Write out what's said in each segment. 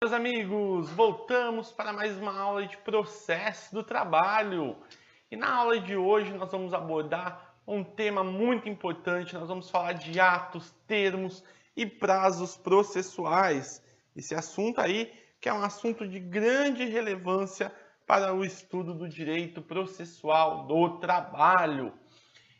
Meus amigos, voltamos para mais uma aula de processo do trabalho. E na aula de hoje nós vamos abordar um tema muito importante. Nós vamos falar de atos, termos e prazos processuais. Esse assunto aí que é um assunto de grande relevância para o estudo do direito processual do trabalho.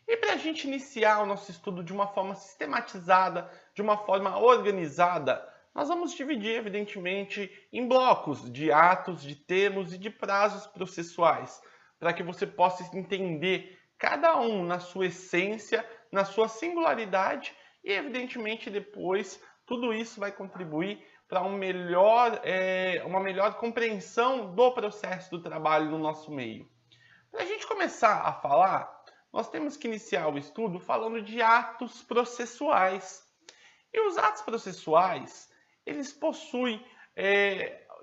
E para a gente iniciar o nosso estudo de uma forma sistematizada, de uma forma organizada, nós vamos dividir, evidentemente, em blocos de atos, de termos e de prazos processuais, para que você possa entender cada um na sua essência, na sua singularidade e, evidentemente, depois tudo isso vai contribuir para uma melhor compreensão do processo do trabalho no nosso meio. Para a gente começar a falar, nós temos que iniciar o estudo falando de atos processuais. E os atos processuais, eles possuem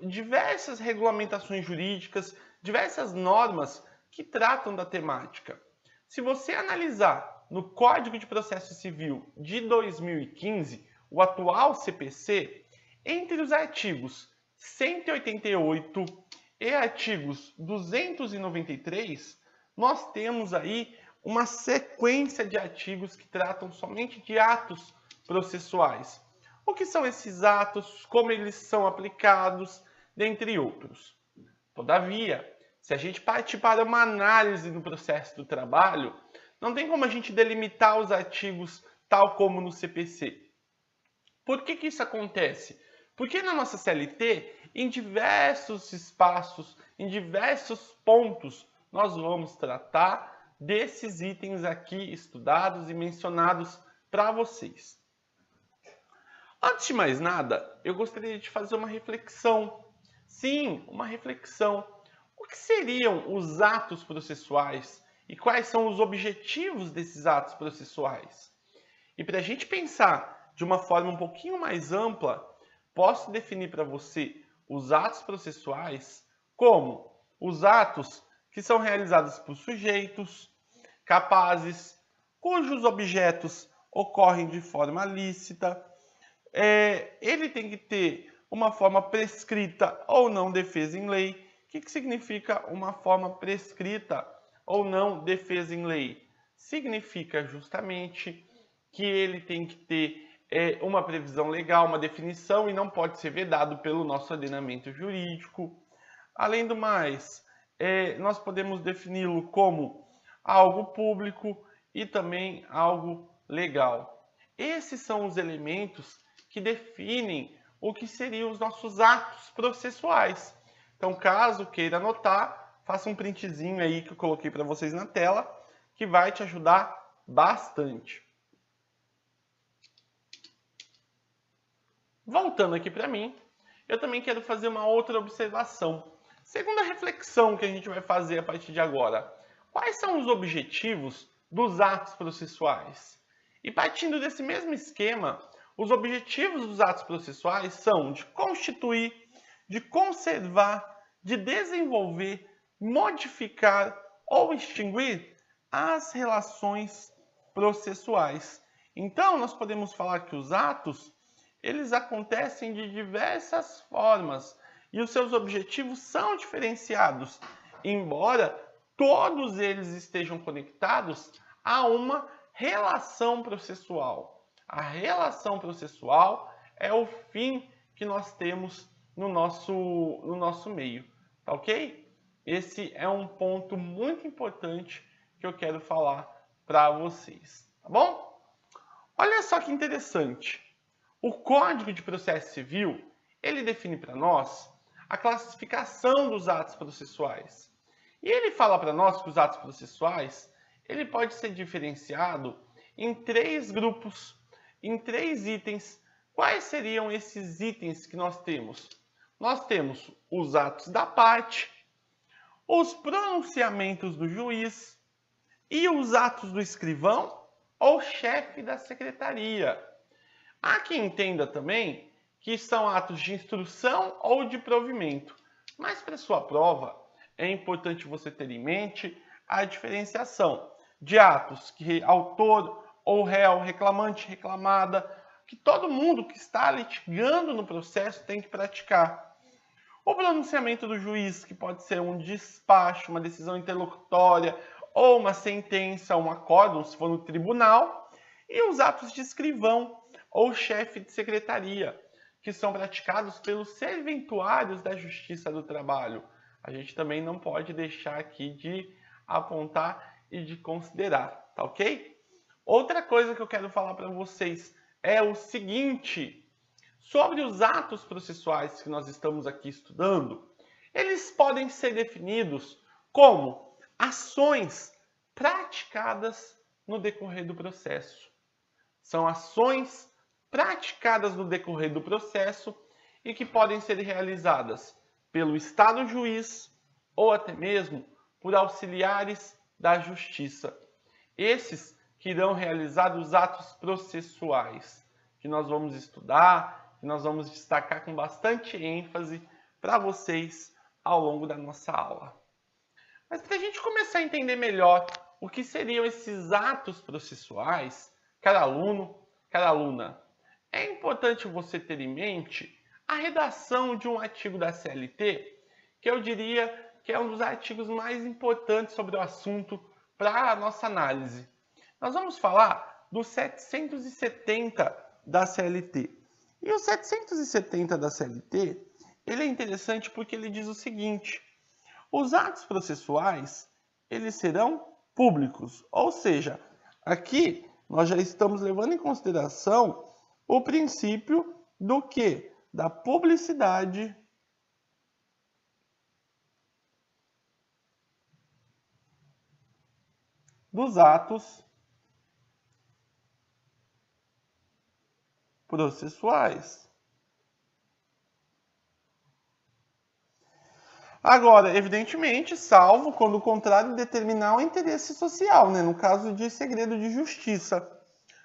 diversas regulamentações jurídicas, diversas normas que tratam da temática. Se você analisar no Código de Processo Civil de 2015, o atual CPC, entre os artigos 188 e artigos 293, nós temos aí uma sequência de artigos que tratam somente de atos processuais. O que são esses atos, como eles são aplicados, dentre outros. Todavia, se a gente partir para uma análise do processo do trabalho, não tem como a gente delimitar os artigos tal como no CPC. Por que isso acontece? Porque na nossa CLT, em diversos espaços, em diversos pontos, nós vamos tratar desses itens aqui estudados e mencionados para vocês. Antes de mais nada, eu gostaria de fazer uma reflexão. Sim, uma reflexão. O que seriam os atos processuais e quais são os objetivos desses atos processuais? E para a gente pensar de uma forma um pouquinho mais ampla, posso definir para você os atos processuais como os atos que são realizados por sujeitos capazes, cujos objetos ocorrem de forma lícita. Ele tem que ter uma forma prescrita ou não defesa em lei. O que significa uma forma prescrita ou não defesa em lei? Significa justamente que ele tem que ter uma previsão legal, uma definição e não pode ser vedado pelo nosso ordenamento jurídico. Além do mais, nós podemos defini-lo como algo público e também algo legal. Esses são os elementos que definem o que seriam os nossos atos processuais. Então, caso queira anotar, faça um printzinho aí que eu coloquei para vocês na tela, que vai te ajudar bastante. Voltando aqui para mim, eu também quero fazer uma outra observação. Segunda reflexão que a gente vai fazer a partir de agora. Quais são os objetivos dos atos processuais? E partindo desse mesmo esquema, os objetivos dos atos processuais são de constituir, de conservar, de desenvolver, modificar ou extinguir as relações processuais. Então, nós podemos falar que os atos eles acontecem de diversas formas e os seus objetivos são diferenciados, embora todos eles estejam conectados a uma relação processual. A relação processual é o fim que nós temos no nosso meio, tá ok? Esse é um ponto muito importante que eu quero falar para vocês, tá bom? Olha só que interessante. O Código de Processo Civil, ele define para nós a classificação dos atos processuais. E ele fala para nós que os atos processuais, ele pode ser diferenciado em 3 grupos, em 3 itens. Quais seriam esses itens que nós temos? Nós temos os atos da parte, os pronunciamentos do juiz e os atos do escrivão ou chefe da secretaria. Há quem entenda também que são atos de instrução ou de provimento, mas para sua prova é importante você ter em mente a diferenciação de atos que autor ou réu, reclamante, reclamada, que todo mundo que está litigando no processo tem que praticar. o pronunciamento do juiz, que pode ser um despacho, uma decisão interlocutória, ou uma sentença, um acórdão, se for no tribunal, e os atos de escrivão ou chefe de secretaria, que são praticados pelos serventuários da Justiça do Trabalho. A gente também não pode deixar aqui de apontar e de considerar, tá ok? Outra coisa que eu quero falar para vocês é o seguinte: sobre os atos processuais que nós estamos aqui estudando, eles podem ser definidos como ações praticadas no decorrer do processo. São ações praticadas no decorrer do processo e que podem ser realizadas pelo Estado juiz ou até mesmo por auxiliares da justiça. Esses que irão realizar os atos processuais, que nós vamos estudar, que nós vamos destacar com bastante ênfase para vocês ao longo da nossa aula. Mas para a gente começar a entender melhor o que seriam esses atos processuais, cada aluno, cada aluna, é importante você ter em mente a redação de um artigo da CLT, que eu diria que é um dos artigos mais importantes sobre o assunto para a nossa análise. Nós vamos falar do 770 da CLT. E o 770 da CLT, ele é interessante porque ele diz o seguinte: os atos processuais, eles serão públicos. Ou seja, aqui nós já estamos levando em consideração o princípio do quê? Da publicidade dos atos processuais. Agora, evidentemente, salvo quando o contrário determinar o interesse social, né? No caso de segredo de justiça.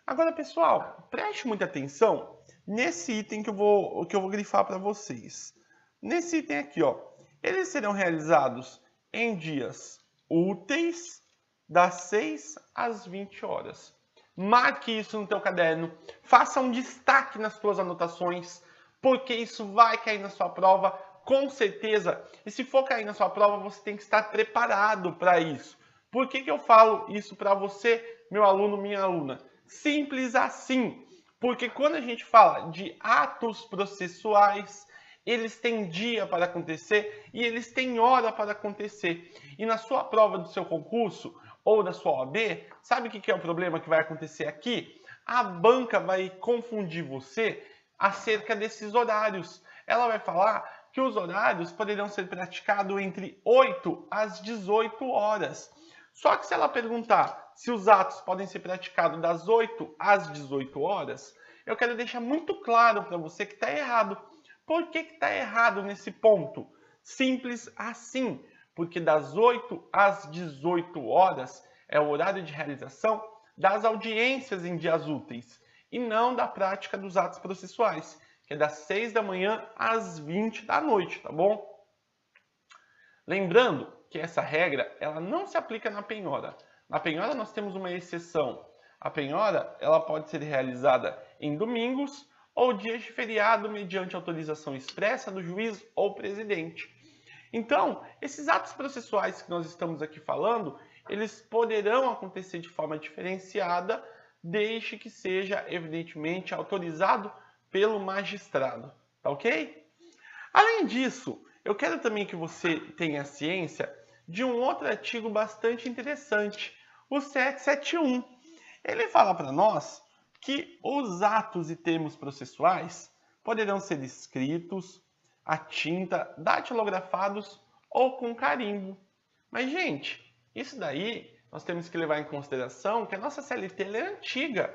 Agora, pessoal, preste muita atenção nesse item que eu vou grifar para vocês. Nesse item aqui, ó, eles serão realizados em dias úteis, das 6 às 20 horas. Marque isso no teu caderno, faça um destaque nas tuas anotações, porque isso vai cair na sua prova, com certeza. E se for cair na sua prova, você tem que estar preparado para isso. Por que eu falo isso para você, meu aluno, minha aluna? Simples assim, porque quando a gente fala de atos processuais, eles têm dia para acontecer e eles têm hora para acontecer. E na sua prova do seu concurso ou da sua OAB, sabe o que é o problema que vai acontecer aqui? A banca vai confundir você acerca desses horários. Ela vai falar que os horários poderão ser praticados entre 8 às 18 horas. Só que se ela perguntar se os atos podem ser praticados das 8 às 18 horas, eu quero deixar muito claro para você que está errado. Por que está errado nesse ponto? Simples assim, porque das 8 às 18 horas é o horário de realização das audiências em dias úteis e não da prática dos atos processuais, que é das 6 da manhã às 20 da noite, tá bom? Lembrando que essa regra ela não se aplica na penhora. Na penhora nós temos uma exceção. A penhora ela pode ser realizada em domingos ou dias de feriado mediante autorização expressa do juiz ou presidente. Então, esses atos processuais que nós estamos aqui falando, eles poderão acontecer de forma diferenciada, desde que seja, evidentemente, autorizado pelo magistrado, tá ok? Além disso, eu quero também que você tenha ciência de um outro artigo bastante interessante, o 771. Ele fala para nós que os atos e termos processuais poderão ser escritos a tinta, datilografados ou com carimbo. Mas, gente, isso daí nós temos que levar em consideração que a nossa CLT é antiga.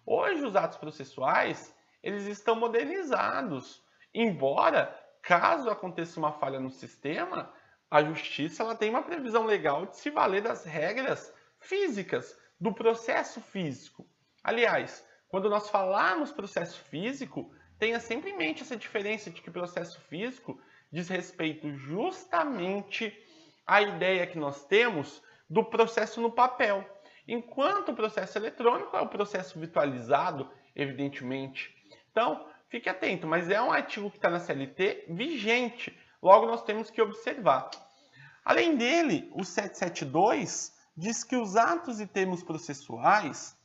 Hoje os atos processuais eles estão modernizados. Embora, caso aconteça uma falha no sistema, a justiça ela tem uma previsão legal de se valer das regras físicas, do processo físico. Aliás, quando nós falarmos processo físico, tenha sempre em mente essa diferença de que processo físico diz respeito justamente à ideia que nós temos do processo no papel, enquanto o processo eletrônico é o processo virtualizado, evidentemente. Então, fique atento, mas é um artigo que está na CLT vigente. Logo, nós temos que observar. Além dele, o 772 diz que os atos e termos processuais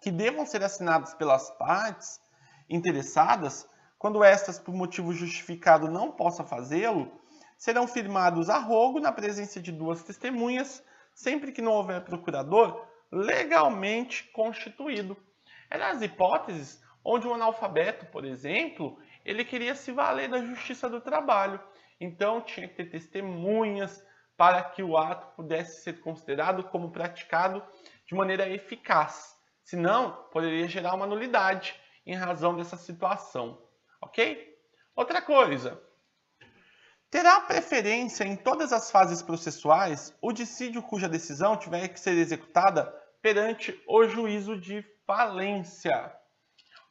que devam ser assinados pelas partes interessadas, quando estas, por motivo justificado, não possam fazê-lo, serão firmados a rogo na presença de duas testemunhas, sempre que não houver procurador legalmente constituído. É nas hipóteses onde um analfabeto, por exemplo, ele queria se valer da justiça do trabalho. Então, tinha que ter testemunhas para que o ato pudesse ser considerado como praticado de maneira eficaz. Senão, poderia gerar uma nulidade em razão dessa situação. Ok? Outra coisa. Terá preferência em todas as fases processuais o dissídio cuja decisão tiver que ser executada perante o juízo de falência.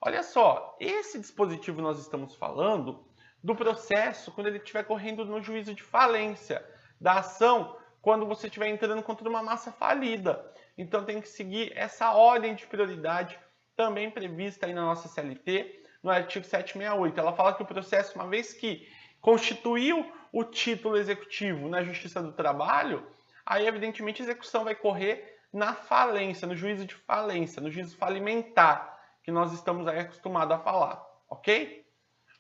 Olha só, esse dispositivo nós estamos falando do processo quando ele estiver correndo no juízo de falência, da ação quando você estiver entrando contra uma massa falida. Então tem que seguir essa ordem de prioridade também prevista aí na nossa CLT, no artigo 768. Ela fala que o processo, uma vez que constituiu o título executivo na Justiça do Trabalho, aí evidentemente a execução vai correr na falência, no juízo de falência, no juízo falimentar, que nós estamos aí acostumados a falar, ok?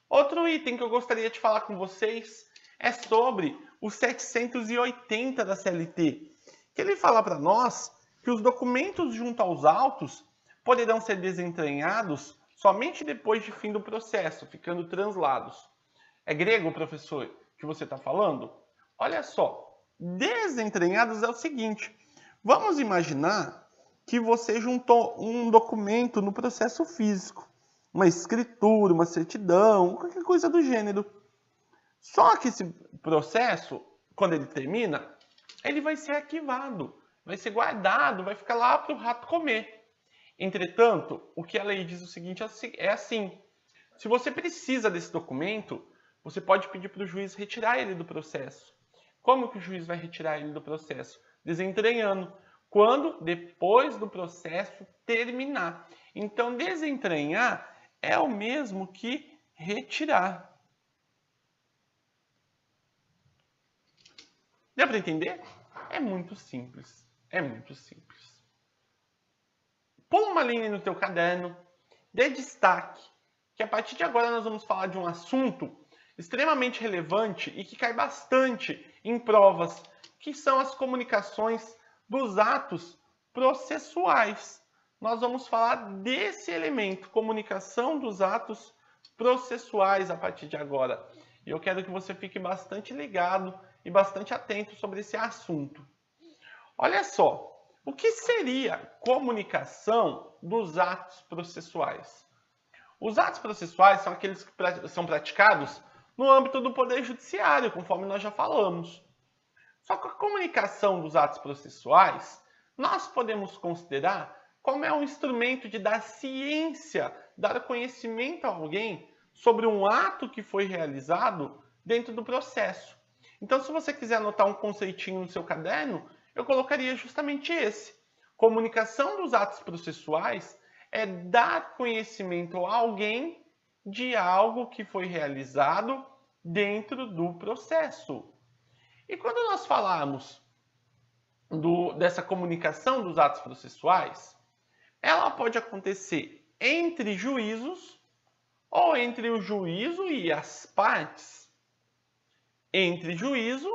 Outro item que eu gostaria de falar com vocês é sobre o 780 da CLT, que ele fala para nós que os documentos junto aos autos poderão ser desentranhados somente depois de fim do processo, ficando translados. É grego, professor, que você está falando? Olha só, desentranhados é o seguinte, vamos imaginar que você juntou um documento no processo físico, uma escritura, uma certidão, qualquer coisa do gênero. Só que esse processo, quando ele termina, ele vai ser arquivado, vai ser guardado, vai ficar lá para o rato comer. Entretanto, o que a lei diz o seguinte é assim, se você precisa desse documento, você pode pedir para o juiz retirar ele do processo. Como que o juiz vai retirar ele do processo? Desentranhando. Quando? Depois do processo terminar. Então, desentranhar é o mesmo que retirar. Deu para entender? É muito simples. É muito simples. Põe uma linha no teu caderno, dê destaque, que a partir de agora nós vamos falar de um assunto extremamente relevante e que cai bastante em provas, que são as comunicações dos atos processuais. Nós vamos falar desse elemento, comunicação dos atos processuais a partir de agora. E eu quero que você fique bastante ligado e bastante atento sobre esse assunto. Olha só, o que seria comunicação dos atos processuais? Os atos processuais são aqueles que são praticados no âmbito do Poder Judiciário, conforme nós já falamos. Só que a comunicação dos atos processuais, nós podemos considerar como é um instrumento de dar ciência, dar conhecimento a alguém sobre um ato que foi realizado dentro do processo. Então, se você quiser anotar um conceitinho no seu caderno, eu colocaria justamente esse. Comunicação dos atos processuais é dar conhecimento a alguém de algo que foi realizado dentro do processo. E quando nós falamos dessa comunicação dos atos processuais, ela pode acontecer entre juízos ou entre o juízo e as partes. Entre juízo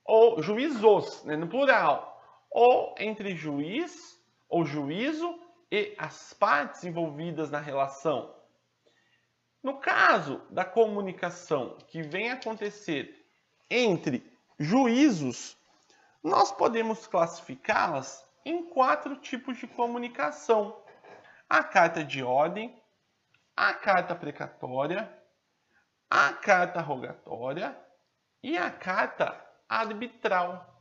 ou juízos, né, no plural, ou entre juiz ou juízo e as partes envolvidas na relação. No caso da comunicação que vem acontecer entre juízos, nós podemos classificá-las em 4 tipos de comunicação: a carta de ordem, a carta precatória, a carta rogatória e a carta arbitral.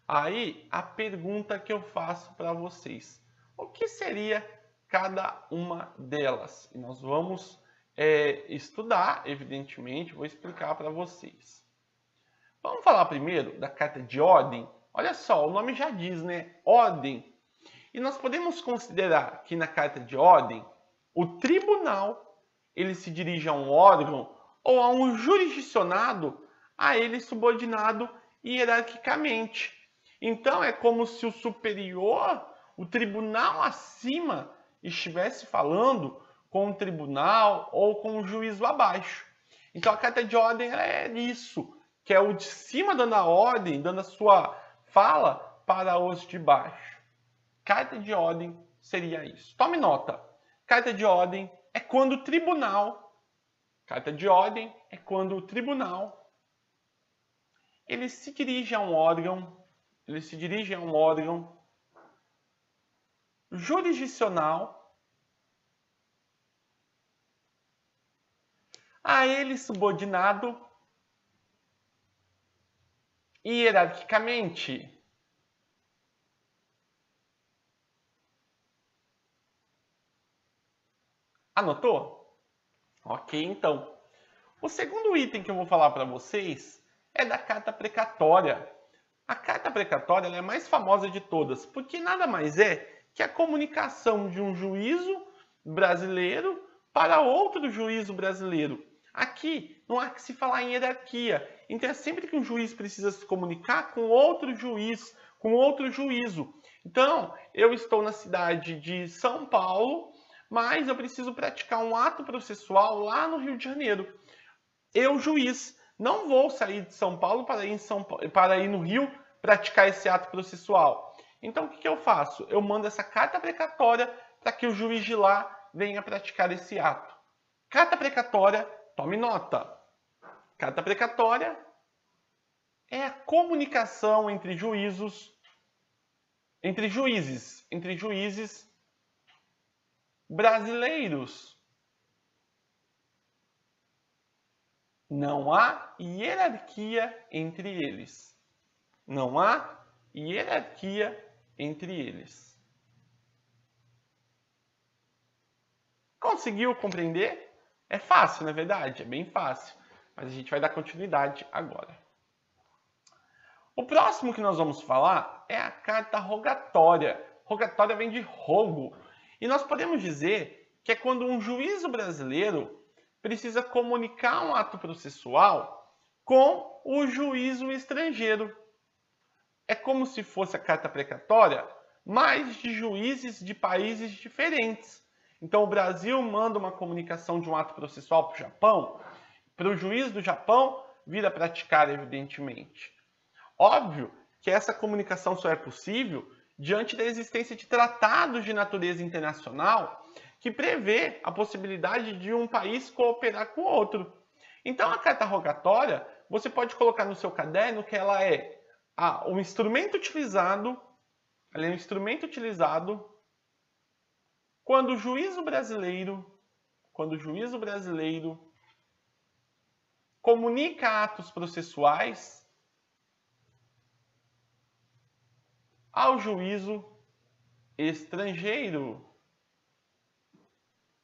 Aí a pergunta que eu faço para vocês: o que seria cada uma delas? E nós vamos estudar, evidentemente, vou explicar para vocês. Vamos falar primeiro da carta de ordem? Olha só, o nome já diz, né? Ordem. E nós podemos considerar que na carta de ordem, o tribunal ele se dirige a um órgão ou a um jurisdicionado a ele subordinado hierarquicamente. Então é como se o superior, o tribunal acima, estivesse falando com o tribunal ou com o juízo abaixo. Então a carta de ordem é isso, que é o de cima dando a ordem, dando a sua fala para os de baixo. Carta de ordem seria isso. Tome nota. Carta de ordem é quando o tribunal, ele se dirige a um órgão, jurisdicional, a ele subordinado hierarquicamente. Anotou? Ok, então. O segundo item que eu vou falar para vocês é da carta precatória. A carta precatória é a mais famosa de todas, porque nada mais é que a comunicação de um juízo brasileiro para outro juízo brasileiro. Aqui não há que se falar em hierarquia, então é sempre que um juiz precisa se comunicar com outro juiz, com outro juízo. Então, eu estou na cidade de São Paulo, mas eu preciso praticar um ato processual lá no Rio de Janeiro. Eu, juiz, não vou sair de São Paulo para ir no Rio praticar esse ato processual. Então, o que eu faço? Eu mando essa carta precatória para que o juiz de lá venha praticar esse ato. Carta precatória, tome nota. Carta precatória é a comunicação entre juízes brasileiros. Não há hierarquia entre eles. Não há hierarquia entre eles. Conseguiu compreender? É fácil, na verdade, é bem fácil. Mas a gente vai dar continuidade agora. O próximo que nós vamos falar é a carta rogatória. Rogatória vem de rogo. E nós podemos dizer que é quando um juízo brasileiro precisa comunicar um ato processual com o juízo estrangeiro. É como se fosse a carta precatória, mas de juízes de países diferentes. Então o Brasil manda uma comunicação de um ato processual para o Japão, para o juiz do Japão vir a praticar, evidentemente. Óbvio que essa comunicação só é possível diante da existência de tratados de natureza internacional que prevê a possibilidade de um país cooperar com o outro. Então a carta rogatória, você pode colocar no seu caderno que ela é um instrumento utilizado, quando o juízo brasileiro comunica atos processuais ao juízo estrangeiro.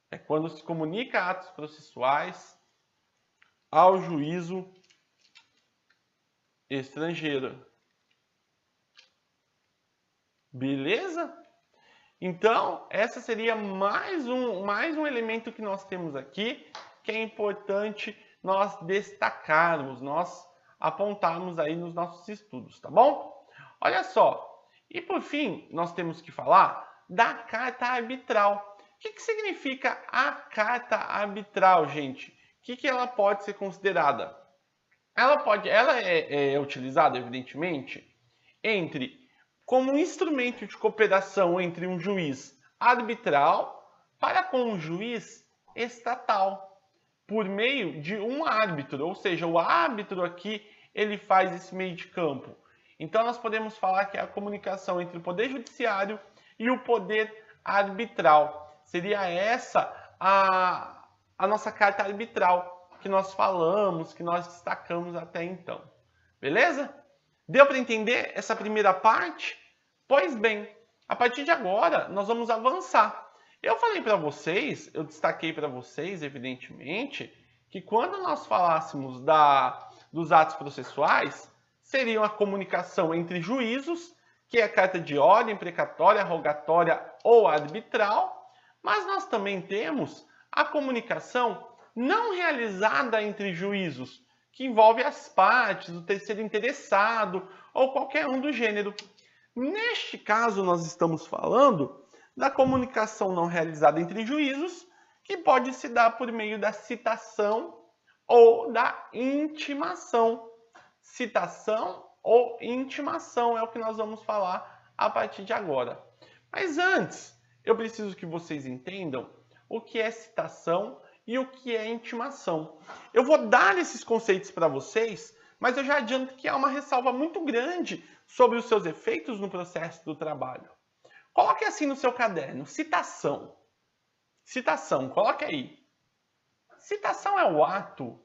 É quando se comunica atos processuais ao juízo estrangeiro. Beleza? Então, essa seria mais um elemento que nós temos aqui, que é importante nós destacarmos, nós apontarmos aí nos nossos estudos, tá bom? Olha só, e por fim, nós temos que falar da carta arbitral. O que significa a carta arbitral, gente? O que ela pode ser considerada? Ela é utilizada, evidentemente, como um instrumento de cooperação entre um juiz arbitral para com um juiz estatal, por meio de um árbitro, ou seja, o árbitro aqui ele faz esse meio de campo. Então nós podemos falar que é a comunicação entre o poder judiciário e o poder arbitral. Seria essa a nossa carta arbitral que nós falamos, que nós destacamos até então. Beleza? Deu para entender essa primeira parte? Pois bem, a partir de agora nós vamos avançar. Eu falei para vocês, eu destaquei para vocês, evidentemente, que quando nós falássemos dos atos processuais, seria a comunicação entre juízos, que é a carta de ordem, precatória, rogatória ou arbitral, mas nós também temos a comunicação não realizada entre juízos, que envolve as partes, o terceiro interessado ou qualquer um do gênero. Neste caso, nós estamos falando da comunicação não realizada entre juízos, que pode se dar por meio da citação ou da intimação. Citação ou intimação é o que nós vamos falar a partir de agora. Mas antes, eu preciso que vocês entendam o que é citação e o que é intimação. Eu vou dar esses conceitos para vocês, mas eu já adianto que há uma ressalva muito grande sobre os seus efeitos no processo do trabalho. Coloque assim no seu caderno, citação. Citação, coloque aí. Citação é o ato.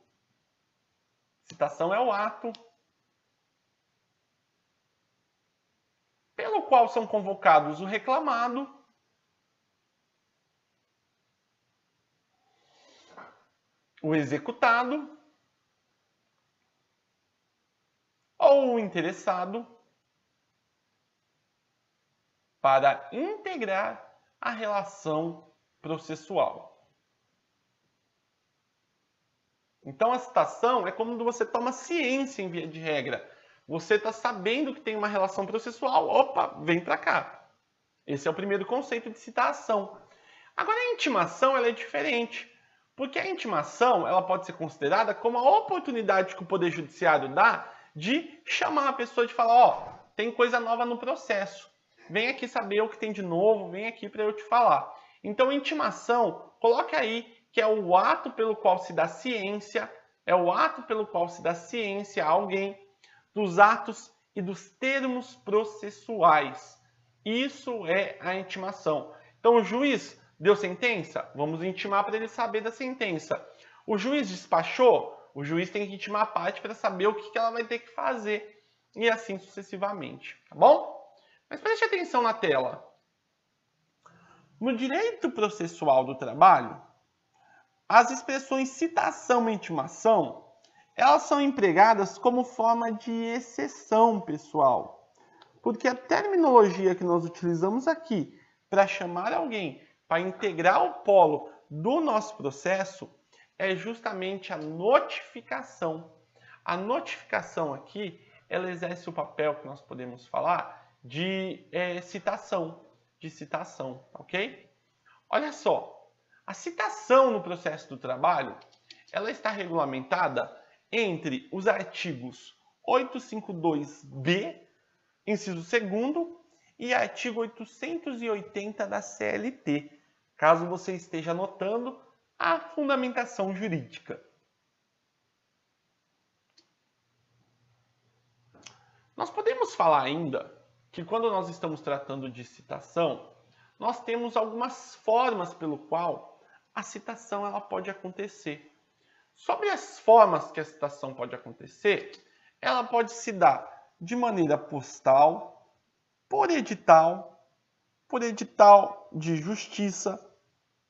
Citação é o ato pelo qual são convocados o reclamado, o executado ou o interessado para integrar a relação processual. Então, a citação é quando você toma ciência em via de regra. Você está sabendo que tem uma relação processual, opa, vem para cá. Esse é o primeiro conceito de citação. Agora, a intimação ela é diferente, porque a intimação ela pode ser considerada como a oportunidade que o Poder Judiciário dá de chamar a pessoa de falar, ó, tem coisa nova no processo. Vem aqui saber o que tem de novo, vem aqui para eu te falar. Então, intimação, coloque aí que é o ato pelo qual se dá ciência, a alguém dos atos e dos termos processuais. Isso é a intimação. Então, o juiz deu sentença? Vamos intimar para ele saber da sentença. O juiz despachou? O juiz tem que intimar a parte para saber o que ela vai ter que fazer. E assim sucessivamente, tá bom? Mas preste atenção na tela. No direito processual do trabalho, as expressões citação e intimação, elas são empregadas como forma de exceção, pessoal. Porque a terminologia que nós utilizamos aqui para chamar alguém para integrar o polo do nosso processo é justamente a notificação. A notificação aqui, ela exerce o papel que nós podemos falar de citação, ok? Olha só. A citação no processo do trabalho, ela está regulamentada entre os artigos 852-B, inciso 2º, e artigo 880 da CLT, caso você esteja anotando a fundamentação jurídica. Nós podemos falar ainda que quando nós estamos tratando de citação, nós temos algumas formas pelo qual a citação ela pode acontecer. Sobre as formas que a citação pode acontecer, ela pode se dar de maneira postal, por edital de justiça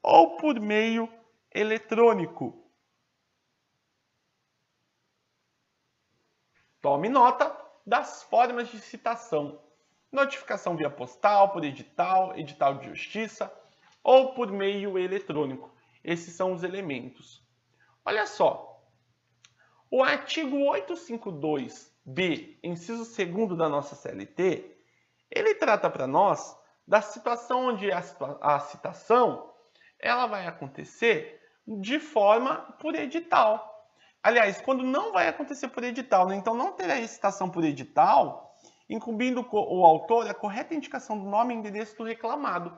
ou por meio eletrônico. Tome nota das formas de citação. Notificação via postal, por edital de justiça ou por meio eletrônico. Esses são os elementos. Olha só, o artigo 852-B, inciso 2º da nossa CLT, ele trata para nós da situação onde a citação ela vai acontecer de forma por edital. Aliás, quando não vai acontecer por edital, né? Então não terá citação por edital, incumbindo o autor a correta indicação do nome e endereço do reclamado. O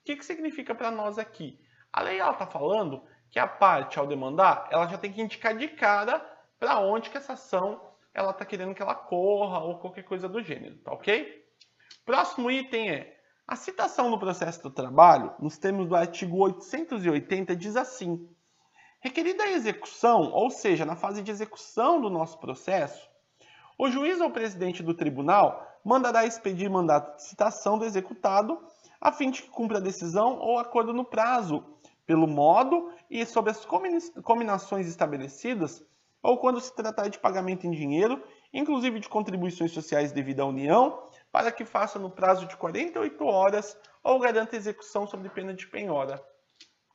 que significa para nós aqui? A lei está falando que a parte, ao demandar, ela já tem que indicar de cara para onde que essa ação ela está querendo que ela corra ou qualquer coisa do gênero, tá ok? Próximo item é a citação no processo do trabalho, nos termos do artigo 880, diz assim: requerida a execução, ou seja, na fase de execução do nosso processo, o juiz ou presidente do tribunal mandará expedir mandato de citação do executado a fim de que cumpra a decisão ou acordo no prazo, pelo modo e sobre as cominações estabelecidas, ou quando se tratar de pagamento em dinheiro, inclusive de contribuições sociais devidas à União, para que faça no prazo de 48 horas ou garanta execução sob pena de penhora.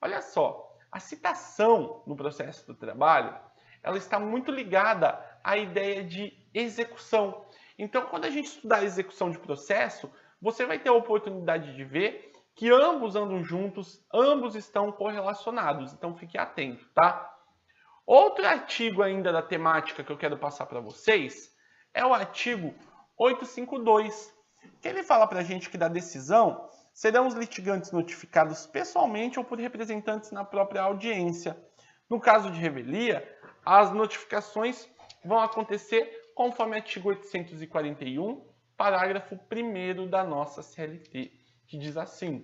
Olha só, A citação no processo do trabalho, ela está muito ligada à ideia de execução. Então, quando a gente estudar a execução de processo, você vai ter a oportunidade de ver que ambos andam juntos, ambos estão correlacionados. Então, fique atento, tá? Outro artigo ainda da temática que eu quero passar para vocês é o artigo 852, que ele fala para a gente que da decisão serão os litigantes notificados pessoalmente ou por representantes na própria audiência. No caso de revelia, as notificações vão acontecer conforme o artigo 841, parágrafo 1º da nossa CLT, que diz assim: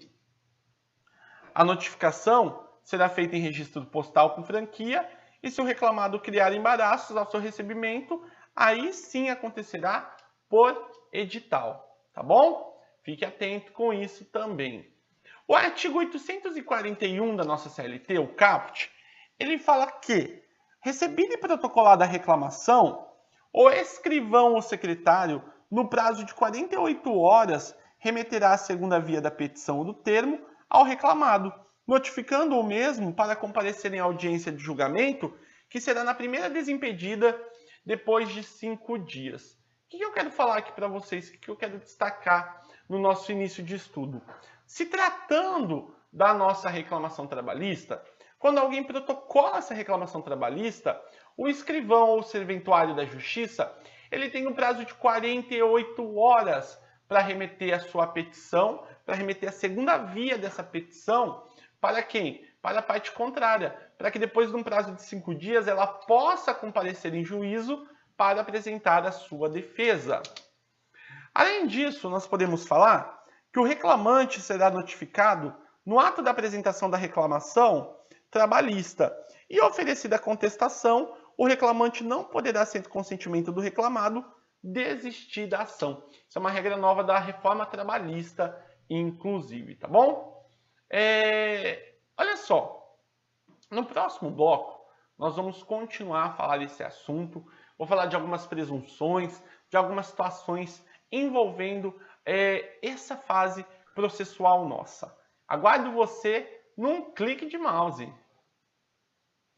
a notificação será feita em registro postal com franquia e se o reclamado criar embaraços ao seu recebimento, aí sim acontecerá por edital, tá bom? Fique atento com isso também. O artigo 841 da nossa CLT, o CAPT, ele fala que, recebida e protocolada a reclamação, o escrivão ou secretário, no prazo de 48 horas, remeterá a segunda via da petição ou do termo ao reclamado, notificando o mesmo para comparecer em audiência de julgamento, que será na primeira desimpedida depois de 5 dias. O que eu quero falar aqui para vocês, o que eu quero destacar no nosso início de estudo? Se tratando da nossa reclamação trabalhista, quando alguém protocola essa reclamação trabalhista, o escrivão ou serventuário da justiça, ele tem um prazo de 48 horas para remeter a sua petição, para remeter a segunda via dessa petição, para quem? Para a parte contrária, para que depois de um prazo de 5 dias ela possa comparecer em juízo para apresentar a sua defesa. Além disso, nós podemos falar que o reclamante será notificado no ato da apresentação da reclamação trabalhista e oferecida a contestação, o reclamante não poderá, sem consentimento do reclamado, desistir da ação. Isso é uma regra nova da reforma trabalhista, inclusive, tá bom? Olha só, no próximo bloco, nós vamos continuar a falar desse assunto. Vou falar de algumas presunções, de algumas situações envolvendo essa fase processual nossa. Aguardo você num clique de mouse.